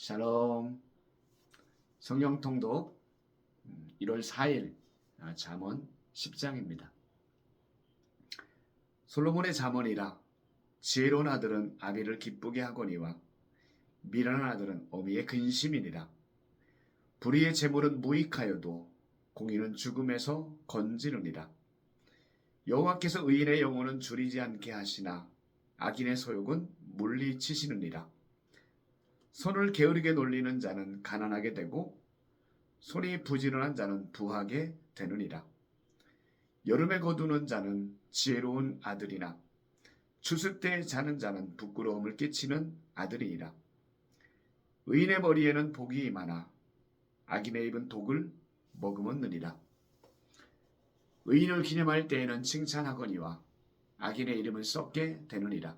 샬롬. 성경 통독 1월 4일 잠언 10장입니다. 솔로몬의 잠언이라. 지혜로운 아들은 아비를 기쁘게 하거니와 미련한 아들은 어미의 근심이니라. 불의의 재물은 무익하여도 공의는 죽음에서 건지느니라. 여호와께서 의인의 영혼은 줄이지 않게 하시나 악인의 소욕은 물리치시느니라. 손을 게으르게 놀리는 자는 가난하게 되고 손이 부지런한 자는 부하게 되느니라. 여름에 거두는 자는 지혜로운 아들이나 추수 때에 자는 자는 부끄러움을 끼치는 아들이니라. 의인의 머리에는 복이 많아 악인의 입은 독을 머금었느니라. 의인을 기념할 때에는 칭찬하거니와 악인의 이름은 썩게 되느니라.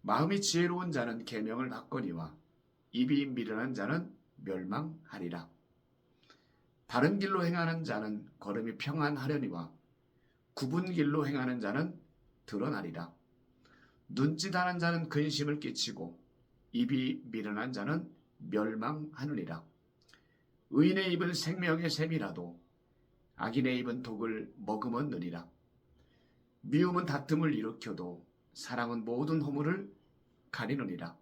마음이 지혜로운 자는 계명을 받거니와 입이 미련한 자는 멸망하리라. 바른 길로 행하는 자는 걸음이 평안하려니와 굽은 길로 행하는 자는 드러나리라. 눈짓하는 자는 근심을 끼치고 입이 미련한 자는 멸망하느니라. 의인의 입은 생명의 샘이라도 악인의 입은 독을 머금었느니라. 미움은 다툼을 일으켜도 사랑은 모든 허물을 가리느니라.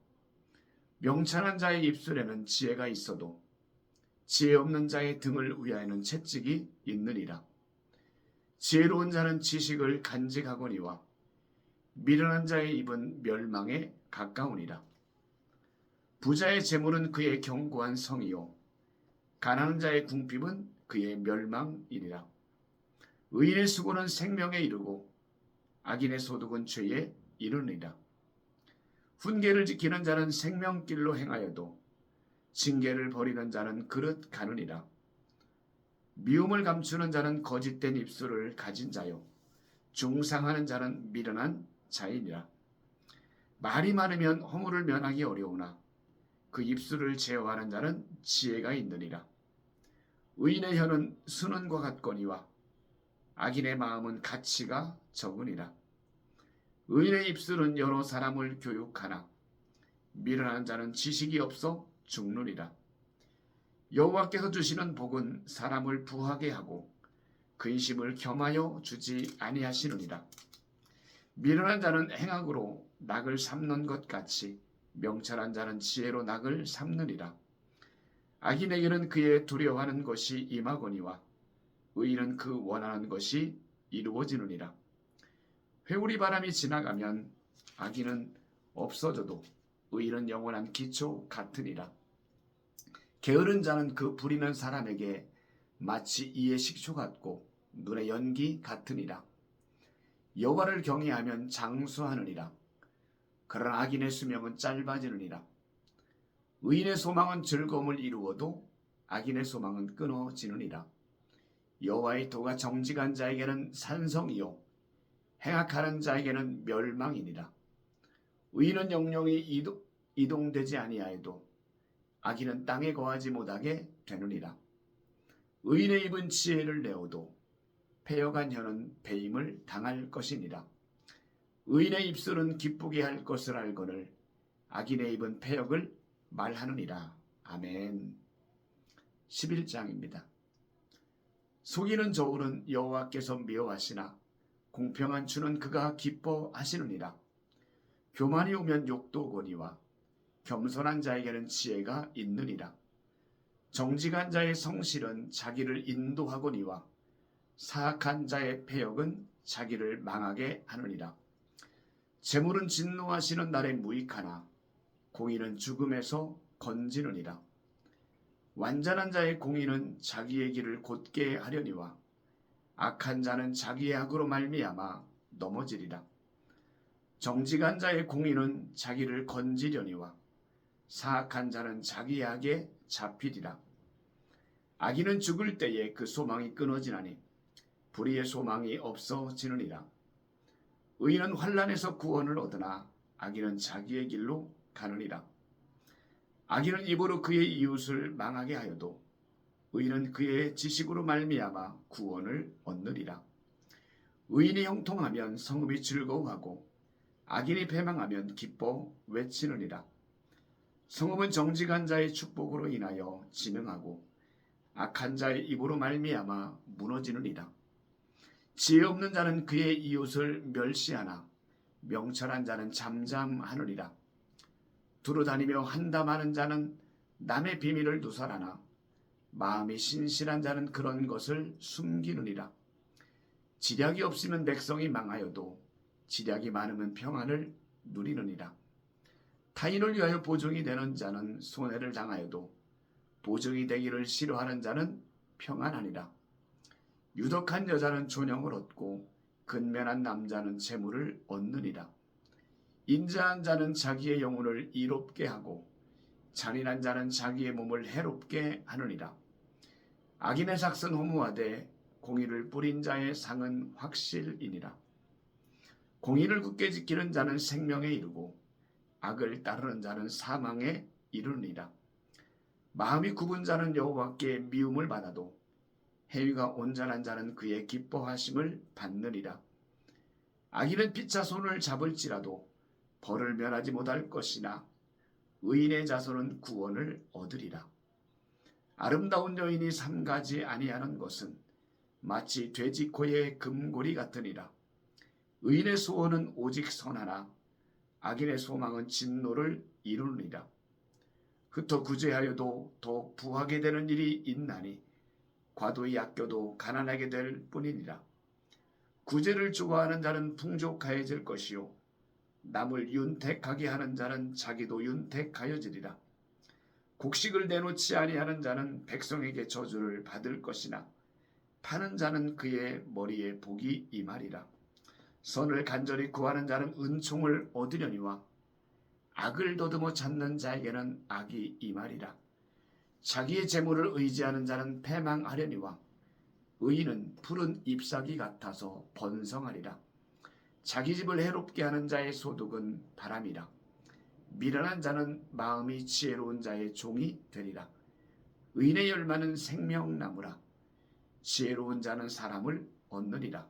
명철한 자의 입술에는 지혜가 있어도 지혜 없는 자의 등을 위하여는 채찍이 있느니라. 지혜로운 자는 지식을 간직하거니와 미련한 자의 입은 멸망에 가까우니라. 부자의 재물은 그의 견고한 성이요 가난한 자의 궁핍은 그의 멸망이니라. 의인의 수고는 생명에 이르고 악인의 소득은 죄에 이르느니라. 훈계를 지키는 자는 생명길로 행하여도 징계를 버리는 자는 그릇 가느니라. 미움을 감추는 자는 거짓된 입술을 가진 자요 중상하는 자는 미련한 자이니라. 말이 많으면 허물을 면하기 어려우나 그 입술을 제어하는 자는 지혜가 있느니라. 의인의 혀는 순원과 같거니와 악인의 마음은 가치가 적으니라. 의인의 입술은 여러 사람을 교육하나 미련한 자는 지식이 없어 죽느니라. 여호와께서 주시는 복은 사람을 부하게 하고 근심을 겸하여 주지 아니하시느니라. 미련한 자는 행악으로 낙을 삼는 것 같이 명철한 자는 지혜로 낙을 삼느니라. 악인에게는 그의 두려워하는 것이 임하거니와 의인은 그 원하는 것이 이루어지느니라. 회오리 바람이 지나가면 악인은 없어져도 의인은 영원한 기초 같으니라. 게으른 자는 그 부리는 사람에게 마치 이의 식초 같고 눈의 연기 같으니라. 여호와를 경외하면 장수하느니라. 그러나 악인의 수명은 짧아지느니라. 의인의 소망은 즐거움을 이루어도 악인의 소망은 끊어지느니라. 여호와의 도가 정직한 자에게는 산성이요 행악하는 자에게는 멸망이니라. 의인은 영영이 이동되지 아니하여도 악인은 땅에 거하지 못하게 되느니라. 의인의 입은 지혜를 내어도 패역한 혀는 배임을 당할 것이니라. 의인의 입술은 기쁘게 할 것을 알거늘 악인의 입은 패역을 말하느니라. 아멘. 11장입니다. 속이는 저울은 여호와께서 미워하시나 공평한 주는 그가 기뻐하시느니라. 교만이 오면 욕도 오거니와 겸손한 자에게는 지혜가 있느니라. 정직한 자의 성실은 자기를 인도하거니와 사악한 자의 패역은 자기를 망하게 하느니라. 재물은 진노하시는 날에 무익하나 공의는 죽음에서 건지느니라. 완전한 자의 공의는 자기의 길을 곧게 하려니와 악한 자는 자기의 악으로 말미암아 넘어지리라. 정직한 자의 공의는 자기를 건지려니와 사악한 자는 자기의 악에 잡히리라. 악인은 죽을 때에 그 소망이 끊어지나니 불의의 소망이 없어지느니라. 의인은 환난에서 구원을 얻으나 악인은 자기의 길로 가느니라. 악인은 입으로 그의 이웃을 망하게 하여도 의인은 그의 지식으로 말미암아 구원을 얻느리라. 의인이 형통하면 성읍이 즐거워하고 악인이 패망하면 기뻐 외치느니라. 성읍은 정직한 자의 축복으로 인하여 진흥하고 악한 자의 입으로 말미암아 무너지느니라. 지혜 없는 자는 그의 이웃을 멸시하나 명철한 자는 잠잠하느니라. 두루다니며 한담하는 자는 남의 비밀을 누설하나 마음이 신실한 자는 그런 것을 숨기느니라. 지략이 없으면 백성이 망하여도 지략이 많으면 평안을 누리느니라. 타인을 위하여 보증이 되는 자는 손해를 당하여도 보증이 되기를 싫어하는 자는 평안하니라. 유덕한 여자는 존영을 얻고 근면한 남자는 재물을 얻느니라. 인자한 자는 자기의 영혼을 이롭게 하고 잔인한 자는 자기의 몸을 해롭게 하느니라. 악인의 삭은 허무하되 공의를 뿌린 자의 상은 확실이니라. 공의를 굳게 지키는 자는 생명에 이르고 악을 따르는 자는 사망에 이르느니라. 마음이 굽은 자는 여호와께 미움을 받아도 행위가 온전한 자는 그의 기뻐하심을 받느니라. 악인은 피차 손을 잡을지라도 벌을 면하지 못할 것이나 의인의 자손은 구원을 얻으리라. 아름다운 여인이 삼가지 아니하는 것은 마치 돼지 코의 금고리 같으니라. 의인의 소원은 오직 선하나 악인의 소망은 진노를 이루느니라. 흩어 구제하여도 더욱 부하게 되는 일이 있나니 과도히 아껴도 가난하게 될 뿐이니라. 구제를 좋아하는 자는 풍족하여질 것이요 남을 윤택하게 하는 자는 자기도 윤택하여지리라. 곡식을 내놓지 아니하는 자는 백성에게 저주를 받을 것이나 파는 자는 그의 머리에 복이 임하리라. 선을 간절히 구하는 자는 은총을 얻으려니와 악을 더듬어 찾는 자에게는 악이 임하리라. 자기의 재물을 의지하는 자는 패망하려니와 의인은 푸른 잎사귀 같아서 번성하리라. 자기 집을 해롭게 하는 자의 소득은 바람이라. 미련한 자는 마음이 지혜로운 자의 종이 되리라. 의인의 열매는 생명나무라. 지혜로운 자는 사람을 얻느니라.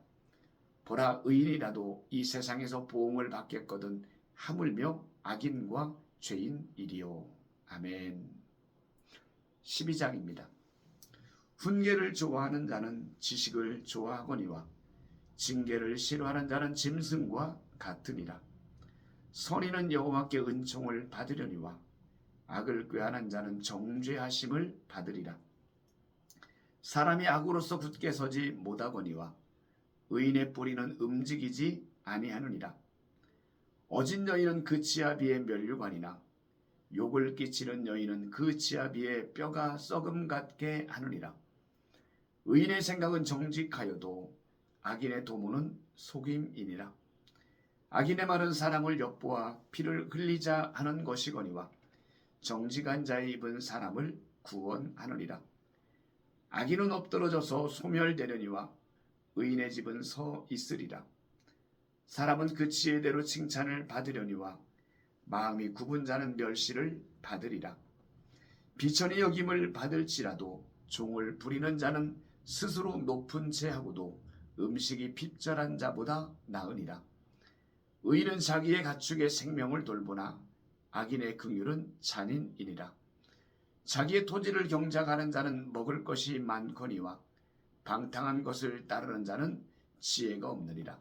보라, 의인이라도 이 세상에서 보응을 받겠거든 하물며 악인과 죄인이리요. 아멘. 12장입니다. 훈계를 좋아하는 자는 지식을 좋아하거니와 징계를 싫어하는 자는 짐승과 같으니라. 선인은 여호와께 은총을 받으려니와 악을 꾀하는 자는 정죄하심을 받으리라. 사람이 악으로서 굳게 서지 못하거니와 의인의 뿌리는 움직이지 아니하느니라. 어진 여인은 그 치아비의 면류관이나 욕을 끼치는 여인은 그 치아비의 뼈가 썩음 같게 하느니라. 의인의 생각은 정직하여도 악인의 도모는 속임이니라. 악인의 말은 사람을 엿보아 피를 흘리자 하는 것이거니와 정직한 자의 입은 사람을 구원하느니라. 악인은 엎드러져서 소멸되려니와 의인의 집은 서 있으리라. 사람은 그 지혜대로 칭찬을 받으려니와 마음이 굽은 자는 멸시를 받으리라. 비천이 여김을 받을지라도 종을 부리는 자는 스스로 높은 채하고도 음식이 핍절한 자보다 나으니라. 의인은 자기의 가축의 생명을 돌보나 악인의 긍휼은 잔인이니라. 자기의 토지를 경작하는 자는 먹을 것이 많거니와 방탕한 것을 따르는 자는 지혜가 없느니라.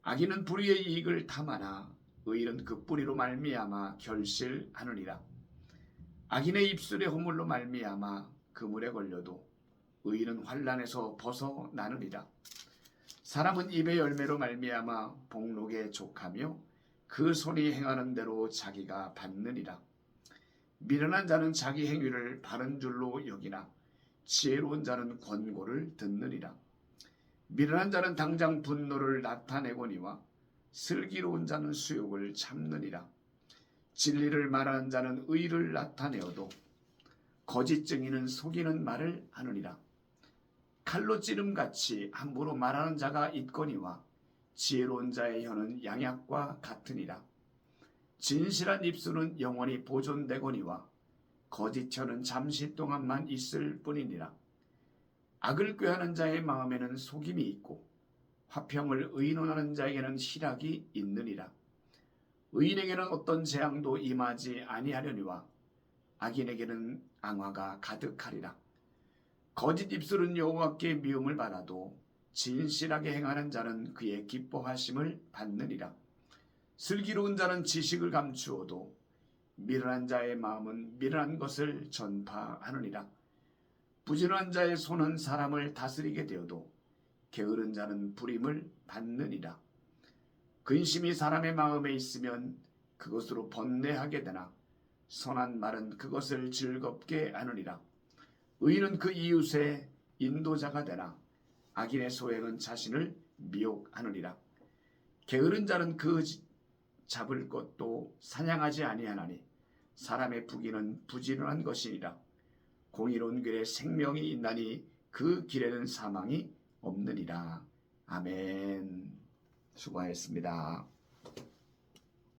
악인은 불의의 이익을 탐하나 의인은 그 뿌리로 말미암아 결실하느니라. 악인의 입술의 허물로 말미암아 그물에 걸려도 의인은 환난에서 벗어나느니라. 사람은 입의 열매로 말미암아 복록에 족하며 그 손이 행하는 대로 자기가 받느니라. 미련한 자는 자기 행위를 바른 줄로 여기나 지혜로운 자는 권고를 듣느니라. 미련한 자는 당장 분노를 나타내거니와 슬기로운 자는 수욕을 참느니라. 진리를 말하는 자는 의를 나타내어도 거짓 증인은 속이는 말을 하느니라. 칼로 찌름같이 함부로 말하는 자가 있거니와 지혜로운 자의 혀는 양약과 같으니라. 진실한 입술은 영원히 보존되거니와 거짓 혀는 잠시 동안만 있을 뿐이니라. 악을 꾀하는 자의 마음에는 속임이 있고 화평을 의논하는 자에게는 희락이 있느니라. 의인에게는 어떤 재앙도 임하지 아니하려니와 악인에게는 앙화가 가득하리라. 거짓 입술은 여호와께 미움을 받아도 진실하게 행하는 자는 그의 기뻐하심을 받느니라. 슬기로운 자는 지식을 감추어도 미련한 자의 마음은 미련한 것을 전파하느니라. 부지런한 자의 손은 사람을 다스리게 되어도 게으른 자는 부림을 받느니라. 근심이 사람의 마음에 있으면 그것으로 번뇌하게 되나 선한 말은 그것을 즐겁게 하느니라. 의인은 그 이웃의 인도자가 되나 악인의 소행은 자신을 미혹하느니라. 게으른 자는 그 잡을 것도 사냥하지 아니하나니 사람의 부귀는 부지런한 것이니라. 공의로운 길에 생명이 있나니 그 길에는 사망이 없느니라. 아멘. 수고하셨습니다.